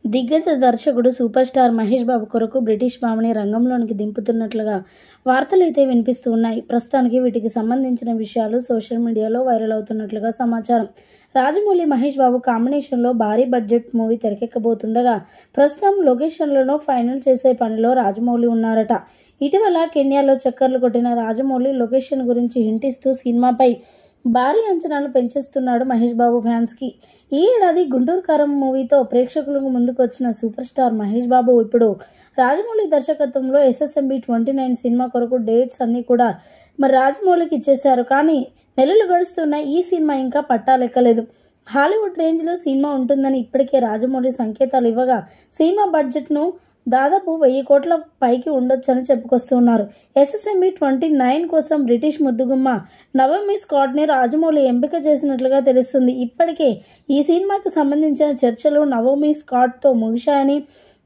దిగ్గజ దర్శకుడు super star Mahesh Babu కొరకు బ్రిటిష్ భామని రంగంలోనికి దింపుతున్నట్లుగా వార్తలైతే వినిపిస్తూ ఉన్నాయి. ప్రస్తుతానికి వీటికి సంబంధించిన విషయాలు సోషల్ మీడియాలో వైరల్ అవుతున్నట్లుగా సమాచారం. రాజమౌళి మహేష్ బాబు కాంబినేషన్లో భారీ బడ్జెట్ మూవీ తెరకెక్కబోతుండగా ప్రస్తుతం లొకేషన్లను ఫైనల్ చేసే పనిలో రాజమౌళి ఉన్నారట. ఇటీవల కెన్యాలో చక్కర్లు కొట్టిన రాజమౌళి లొకేషన్ గురించి హింట్ ఇస్తూ సినిమాపై భారీ అంచనాలు పెంచేస్తున్నాడు మహేష్ బాబు ఫ్యాన్స్కి. ఈ ఏడాది గుంటూరు కారం మూవీతో ప్రేక్షకులకు ముందుకు వచ్చిన సూపర్ స్టార్ మహేష్ బాబు ఇప్పుడు రాజమౌళి దర్శకత్వంలో SSMB 29 సినిమా కొరకు డేట్స్ అన్నీ కూడా రాజమౌళికి ఇచ్చేశారు. కానీ నెలలు గడుస్తున్న ఈ సినిమా ఇంకా పట్టాలెక్కలేదు. హాలీవుడ్ రేంజ్లో సినిమా ఉంటుందని ఇప్పటికే రాజమౌళి సంకేతాలు ఇవ్వగా సినిమా బడ్జెట్ను దాదాపు 1000 కోట్ల పైకి ఉండొచ్చని చెప్పుకొస్తున్నారు. SSMB 29 కోసం బ్రిటిష్ ముద్దుగుమ్మ నవోమి స్కాట్ని రాజమౌళి ఎంపిక చేసినట్లుగా తెలుస్తుంది. ఇప్పటికే ఈ సినిమాకి సంబంధించిన చర్చలు నవోమి స్కాట్తో ముగిశాయని,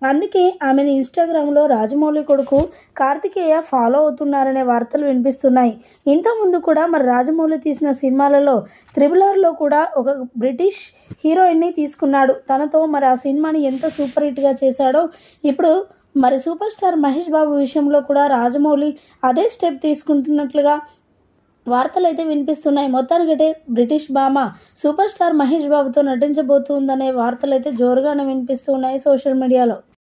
అందుకే ఆమెను ఇన్స్టాగ్రామ్లో రాజమౌళి కొడుకు కార్తికేయ ఫాలో అవుతున్నారనే వార్తలు వినిపిస్తున్నాయి. ఇంతకుముందు కూడా రాజమౌళి తీసిన సినిమాలలో RRRలో కూడా ఒక బ్రిటిష్ హీరోయిన్ని తీసుకున్నాడు. తనతో ఆ సినిమాని ఎంత సూపర్ హిట్గా చేశాడో ఇప్పుడు సూపర్ స్టార్ మహేష్ బాబు విషయంలో కూడా రాజమౌళి అదే స్టెప్ తీసుకుంటున్నట్లుగా వార్తలు అయితే వినిపిస్తున్నాయి. మొత్తానికైతే బ్రిటిష్ భామ సూపర్ స్టార్ మహేష్ బాబుతో నటించబోతుందనే వార్తలు అయితే జోరుగానే వినిపిస్తున్నాయి సోషల్ మీడియాలో.